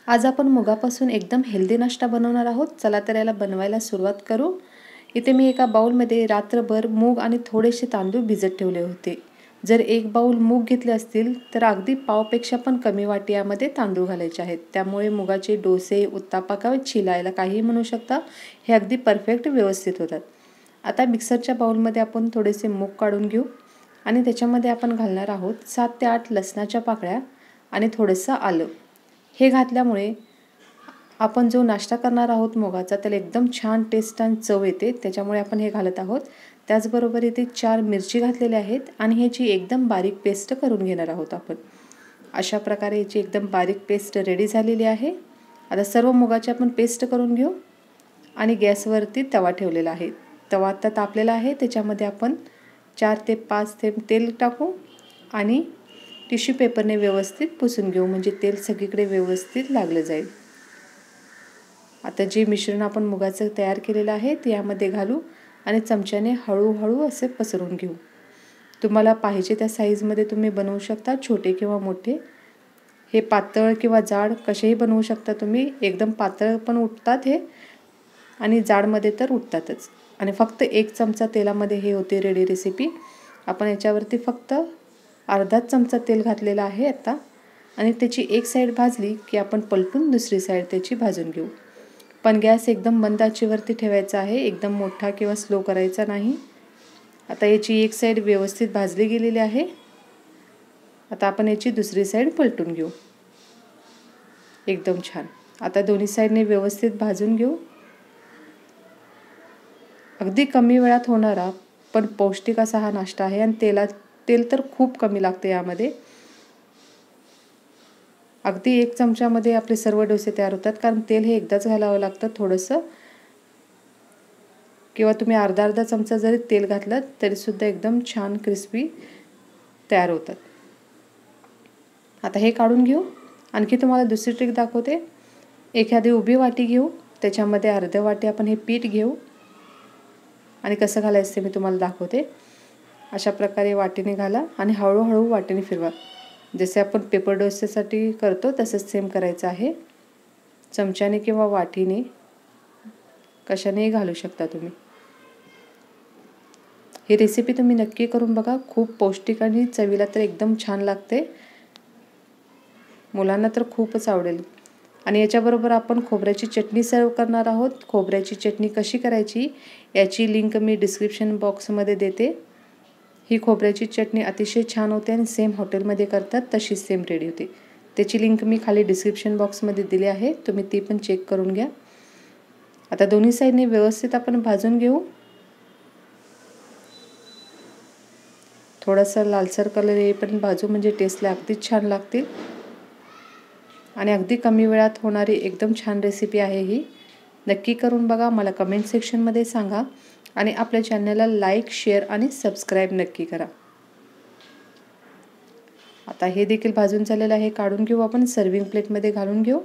आज आपण मुगापासून एकदम हेल्दी नाश्ता बनवणार आहोत। चला तर याला बनवायला सुरुवात करू। इथे मी एका बाउलमध्ये रात्रभर मूग आणि थोडेसे तांदूळ भिजत ठेवले होते। जर एक बाउल मूग घेतले असतील तर अगदी पावपेक्षा पण कमी वाटी यामध्ये तांदूळ घालायचे आहेत। त्यामुळे मुगाचे डोसे, उत्तापा किंवा चिलायला काहीही म्हणू शकता, हे अगदी परफेक्ट व्यवस्थित होतात। आता मिक्सरच्या बाउलमध्ये आपण थोडेसे मूग काढून घेऊ आणि त्याच्यामध्ये आपण घालणार आहोत 7 ते 8 लसणाच्या पाकळ्या आणि थोडंसं आलं। हे घातल्यामुळे आपण जो नाश्ता करणार आहोत मुगाचा त्याला एकदम छान टेस्ट आणि चव येते, त्याच्यामुळे आपण हे घालत आहोत। त्याचबरोबर इथे 4 मिरची घातलेल्या आहेत आणि ह्याची एकदम बारीक पेस्ट करून घेणार आहोत आपण। अशा प्रकारे याची एकदम बारीक पेस्ट रेडी झालेली आहे। आता सर्व मुगाची आपण पेस्ट करून घेऊ आणि गॅसवरती तवा ठेवलेला आहे। तवा आता तापलेला आहे, त्याच्यामध्ये आपण 4 ते 5 थेंब तेल टाकू आणि टिश्यू पेपरने व्यवस्थित पुसून घेऊ, म्हणजे तेल सगळीकडे व्यवस्थित लागलं जाईल। आता जे मिश्रण आपण मुगाचं तयार केलेलं आहे ते यामध्ये घालू आणि चमच्याने हळूहळू असे पसरवून घेऊ। तुम्हाला पाहिजे त्या साईजमध्ये तुम्ही बनवू शकता, छोटे किंवा मोठे। हे पातळ किंवा जाड कसेही बनवू शकता तुम्ही। एकदम पातळ पण उठतात हे आणि जाडमध्ये तर उठतातच। आणि फक्त 1 चमचा तेलामध्ये हे होते रेडी रेसिपी। आपण याच्यावरती फक्त अर्धा चमचा तेल घातलेला आहे आता आणि त्याची एक साईड भाजली की आपण पलटून दुसरी साईड त्याची भाजून घेऊ। पण गॅस एकदम मंद आचेवरती ठेवायचा आहे, एकदम मोठा किंवा स्लो करायचा नाही। आता याची एक साईड व्यवस्थित भाजली गेलेली आहे। आता आपण याची दुसरी साईड पलटून घेऊ। एकदम छान। आता दोन्ही साईडने व्यवस्थित भाजून घेऊ। अगदी कमी वेळात होणारा पण पौष्टिक असा हा नाश्ता आहे आणि तेल तर खूप कमी लागते यामध्ये। अगदी 1 चमच्यामध्ये आपले सर्व डोसे तयार होतात, कारण तेल हे एकदाच घालावं लागतं थोडंसं, किंवा तुम्ही अर्धा चमचा जरी तेल घातलं तरी सुद्धा एकदम छान क्रिस्पी तयार होतात। आता हे काढून घेऊ। आणखी तुम्हाला दुसरी ट्रिक दाखवते। एखादी उभी वाटी घेऊ, त्याच्यामध्ये अर्धी वाटी आपण हे पीठ घेऊ आणि कसं घालायचं ते मी तुम्हाला दाखवते। अशा प्रकारे वाटीने घाला आणि हळूहळू वाटीने फिरवा। जसे आपण पेपर डोसेसाठी करतो तसंच सेम करायचं आहे। चमच्याने किंवा वाटीने कशानेही घालू शकता तुम्ही। ही रेसिपी तुम्ही नक्की करून बघा, खूप पौष्टिक आणि चवीला तर एकदम छान लागते। मुलांना तर खूपच आवडेल। आणि याच्याबरोबर आपण खोबऱ्याची चटणी सर्व करणार आहोत। खोबऱ्याची चटणी कशी करायची याची लिंक मी डिस्क्रिप्शन बॉक्समध्ये देते। ही खोबऱ्याची चटणी अतिशय छान होते आणि सेम हॉटेलमध्ये करतात तशीच सेम रेडी होते। त्याची लिंक मी खाली डिस्क्रिप्शन बॉक्समध्ये दिली आहे, तुम्ही ती पण चेक करून घ्या। आता दोन्ही साईडने व्यवस्थित आपण भाजून घेऊ। थोडासा लालसर कलर येईपर्यंत भाजू, म्हणजे टेस्टला अगदीच छान लागतील आणि अगदी कमी वेळात होणारी एकदम छान रेसिपी आहे ही। नक्की करून बघा, मला कमेंट सेक्शनमध्ये सांगा आणि आपल्या चॅनलला लाईक, शेअर आणि सबस्क्राईब नक्की करा। आता हे देखील भाजून झालेलं आहे, काढून घेऊ आपण सर्विंग प्लेटमध्ये घालून घेऊ।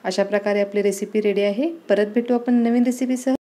अशा प्रकारे आपली रेसिपी रेडी आहे। परत भेटू आपण नवीन रेसिपीसह।